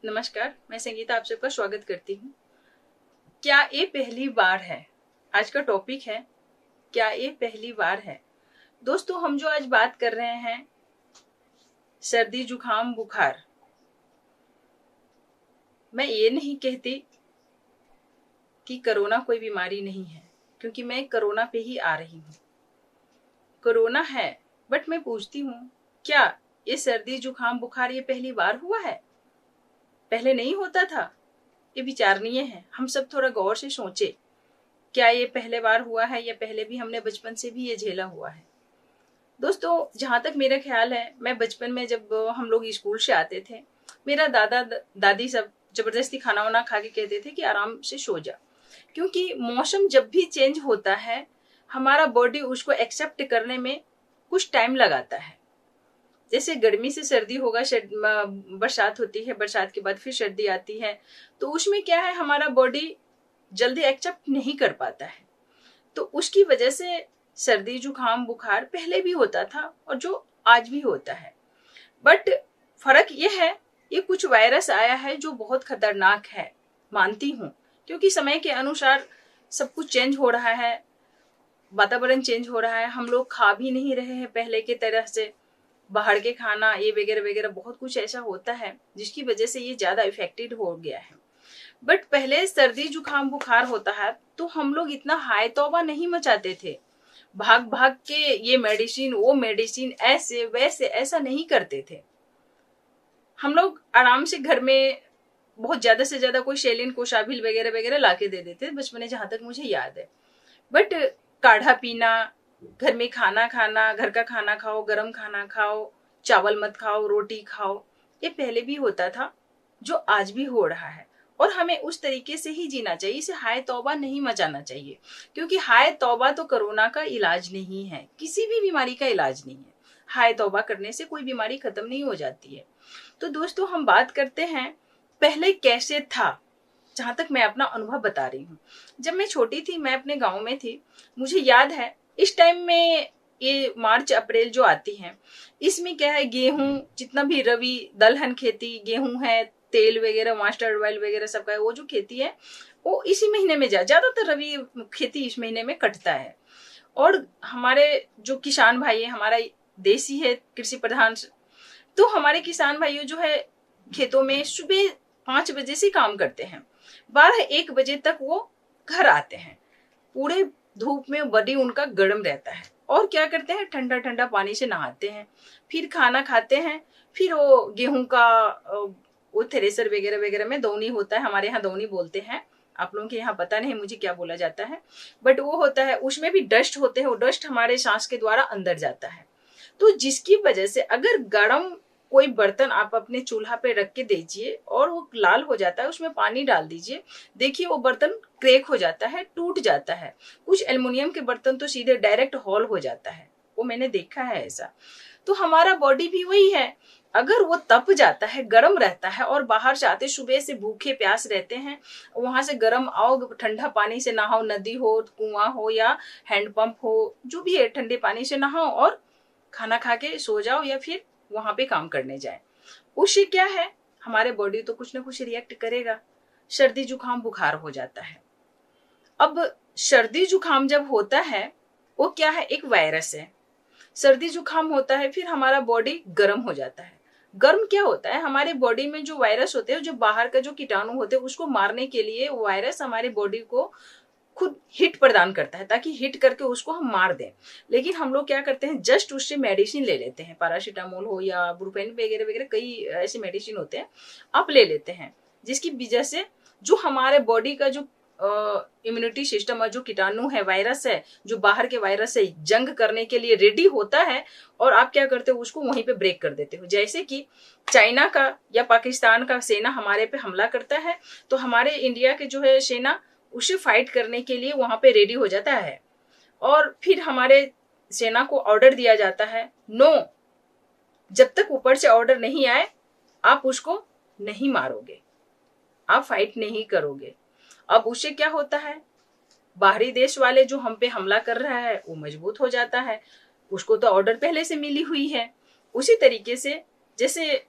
नमस्कार, मैं संगीता आप सबका स्वागत करती हूँ। क्या ये पहली बार है? आज का टॉपिक है, क्या ये पहली बार है? दोस्तों, हम जो आज बात कर रहे हैं, सर्दी, जुकाम, बुखार। मैं ये नहीं कहती कि कोरोना कोई बीमारी नहीं है, क्योंकि मैं कोरोना पे ही आ रही हूँ। कोरोना है, बट मैं पूछती हूँ, क्या ये सर्दी, जुकाम, बुखार ये पहली बार हुआ है? पहले नहीं होता था? ये विचारणीय है। हम सब थोड़ा गौर से सोचे, क्या ये पहले बार हुआ है या पहले भी हमने बचपन से भी ये झेला हुआ है? दोस्तों, जहां तक मेरा ख्याल है, मैं बचपन में जब हम लोग स्कूल से आते थे, मेरा दादा दादी सब जबरदस्ती खाना वाना खा के कहते थे कि आराम से सो जा, क्योंकि मौसम जब भी चेंज होता है, हमारा बॉडी उसको एक्सेप्ट करने में कुछ टाइम लगाता है। जैसे गर्मी से सर्दी होगा, बरसात होती है, बरसात के बाद फिर सर्दी आती है, तो उसमें क्या है, हमारा बॉडी जल्दी एक्सेप्ट नहीं कर पाता है। तो उसकी वजह से सर्दी, जुकाम, बुखार पहले भी होता था और जो आज भी होता है। बट फर्क यह है, ये कुछ वायरस आया है जो बहुत खतरनाक है, मानती हूँ, क्योंकि समय के अनुसार सब कुछ चेंज हो रहा है, वातावरण चेंज हो रहा है, हम लोग खा भी नहीं रहे हैं पहले के तरह से। बाहर के खाना ये वगैरह वगैरह बहुत कुछ ऐसा होता है जिसकी वजह से ये ज्यादा इफेक्टेड हो गया है। बट पहले सर्दी, जुकाम, बुखार होता है तो हम लोग इतना हाय तौबा नहीं मचाते थे, भाग भाग के ये मेडिसिन वो मेडिसिन ऐसे वैसे ऐसा नहीं करते थे। हम लोग आराम से घर में बहुत ज्यादा से ज्यादा कोई शेलिन, कोशाभिल वगैरह वगैरह लाके दे देते बचपन में, जहां तक मुझे याद है। बट काढ़ा पीना, घर में खाना खाना, घर का खाना खाओ, गरम खाना खाओ, चावल मत खाओ, रोटी खाओ, ये पहले भी होता था, जो आज भी हो रहा है। और हमें उस तरीके से ही जीना चाहिए, इसे हाय तौबा नहीं मचाना चाहिए, क्योंकि हाय तौबा तो कोरोना का इलाज नहीं है, किसी भी बीमारी का इलाज नहीं है। हाय तौबा करने से कोई बीमारी खत्म नहीं हो जाती है। तो दोस्तों, हम बात करते हैं पहले कैसे था। जहां तक मैं अपना अनुभव बता रही हूँ, जब मैं छोटी थी, मैं अपने गांव में थी, मुझे याद है इस टाइम में, ये मार्च अप्रैल जो आती है, इसमें क्या है, गेहूं, जितना भी रबी दलहन खेती, गेहूं है, तेल वगैरह, मास्टर्ड ऑयल वगैरह सबका है, वो जो खेती है वो इसी महीने में ज्यादातर रबी खेती इस महीने में कटता है। और हमारे जो किसान भाई है, हमारा देश ही है कृषि प्रधान, तो हमारे किसान भाइयों जो है खेतों में सुबह 5 बजे से काम करते हैं, 12-1 बजे तक वो घर आते हैं। पूरे धूप में बॉडी उनका गर्म रहता है, और क्या करते हैं, ठंडा ठंडा पानी से नहाते हैं, फिर खाना खाते हैं, फिर वो गेहूं का वो थ्रेसर वगैरह वगैरह में दौनी होता है, हमारे यहाँ दौनी बोलते हैं, आप लोगों के यहाँ पता नहीं मुझे क्या बोला जाता है, बट वो होता है, उसमें भी डस्ट होते हैं, वो डस्ट हमारे सांस के द्वारा अंदर जाता है। तो जिसकी वजह से अगर गर्म कोई बर्तन आप अपने चूल्हा पे रख के दीजिए और वो लाल हो जाता है, उसमें पानी डाल दीजिए, देखिए वो बर्तन क्रैक हो जाता है, टूट जाता है। कुछ एल्युमिनियम के बर्तन तो सीधे डायरेक्ट हॉल हो जाता है, वो मैंने देखा है ऐसा। तो हमारा बॉडी भी वही है, अगर वो तप जाता है, गर्म रहता है, और बाहर से आते सुबह से भूखे प्यास रहते हैं, वहां से गर्म आओ, ठंडा पानी से नहाओ, नदी हो, कुआं हो या हैंडपंप हो, जो भी है, ठंडे पानी से नहाओ और खाना खा के सो जाओ या फिर वहां पे काम करने जाए। उससे क्या है, हमारे बॉडी तो कुछ ना कुछ रिएक्ट करेगा, सर्दी जुकाम बुखार हो जाता है। अब सर्दी जुकाम जब होता है, वो क्या है, एक वायरस है। सर्दी जुकाम होता है, फिर हमारा बॉडी गर्म हो जाता है। गर्म क्या होता है, हमारे बॉडी में जो वायरस होते हैं, जो बाहर का जो कीटाणु होते हैं, उसको मारने के लिए वायरस हमारे बॉडी को खुद हिट प्रदान करता है, ताकि हिट करके उसको हम मार दें। लेकिन हम लोग क्या करते हैं, जस्ट उससे मेडिसिन ले लेते हैं, पैरासीटामोल हो या ब्रुफेन वगैरह वगैरह, कई ऐसे मेडिसिन होते हैं, आप ले लेते हैं, जिसकी वजह से जो हमारे बॉडी का जो इम्यूनिटी सिस्टम और जो कीटाणु है, वायरस है, जो बाहर के वायरस से जंग करने के लिए रेडी होता है, और आप क्या करते हो, उसको वहीं पे ब्रेक कर देते हो। जैसे कि चाइना का या पाकिस्तान का सेना हमारे पे हमला करता है, तो हमारे इंडिया के जो है सेना उसे फाइट करने के लिए वहां पे रेडी हो जाता है, और फिर हमारे सेना को ऑर्डर दिया जाता है, नो, जब तक ऊपर से ऑर्डर नहीं आए आप उसको नहीं मारोगे, आप फाइट नहीं करोगे। अब उससे क्या होता है, बाहरी देश वाले जो हम पे हमला कर रहा है वो मजबूत हो जाता है, उसको तो ऑर्डर पहले से मिली हुई है। उसी तरीके से जैसे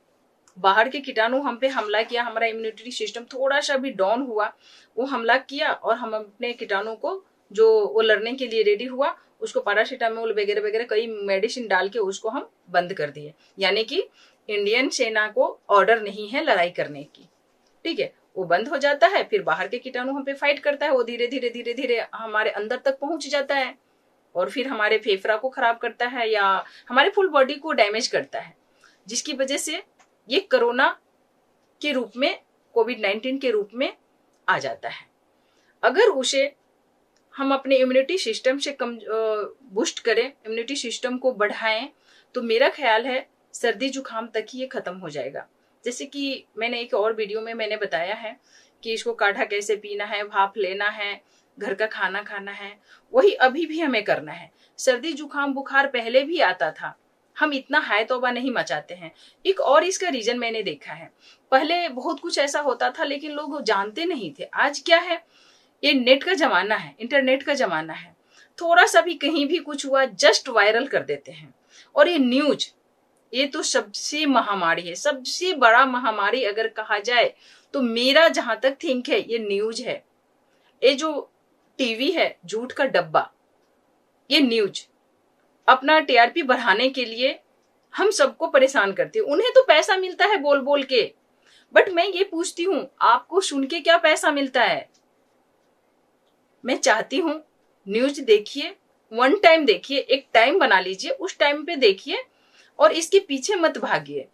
बाहर के कीटाणु हम पे हमला किया, हमारा इम्यूनिटी सिस्टम थोड़ा सा भी डाउन हुआ, वो हमला किया और हम अपने कीटाणु को जो वो लड़ने के लिए रेडी हुआ, उसको पैरासीटामोल वगैरह वगैरह कई मेडिसिन डाल के उसको हम बंद कर दिए। यानी कि इंडियन सेना को ऑर्डर नहीं है लड़ाई करने की, ठीक है। वो बंद हो जाता है, फिर बाहर के कीटाणु हम पे फाइट करता है, वो धीरे धीरे धीरे धीरे हमारे अंदर तक पहुंच जाता है और फिर हमारे फेफड़ा को खराब करता है या हमारे फुल बॉडी को डैमेज करता है, जिसकी वजह से ये कोरोना के रूप में, कोविड-19 के रूप में आ जाता है। अगर उसे हम अपने इम्यूनिटी सिस्टम से बूस्ट करें, इम्यूनिटी सिस्टम को बढ़ाएं, तो मेरा ख्याल है सर्दी जुकाम तक ही ये खत्म हो जाएगा। जैसे कि मैंने एक और वीडियो में मैंने बताया है कि इसको काढ़ा कैसे पीना है, भाप लेना है, घर का खाना खाना है, वही अभी भी हमें करना है। सर्दी जुकाम बुखार पहले भी आता था, हम इतना हाय तौबा नहीं मचाते हैं। एक और इसका रीजन मैंने देखा है, पहले बहुत कुछ ऐसा होता था लेकिन लोग जानते नहीं थे। आज क्या है, ये नेट का जमाना है, इंटरनेट का जमाना है, थोड़ा सा भी कहीं भी कुछ हुआ जस्ट वायरल कर देते हैं। और ये न्यूज, ये तो सबसे महामारी है, सबसे बड़ा महामारी अगर कहा जाए तो मेरा जहां तक थिंक है ये न्यूज है। ये जो टीवी है, झूठ का डब्बा, ये न्यूज अपना टीआरपी बढ़ाने के लिए हम सबको परेशान करती है। उन्हें तो पैसा मिलता है बोल बोल के, बट मैं ये पूछती हूं आपको सुन के क्या पैसा मिलता है? मैं चाहती हूं न्यूज देखिए, वन टाइम देखिए, एक टाइम बना लीजिए, उस टाइम पे देखिए और इसके पीछे मत भागिए।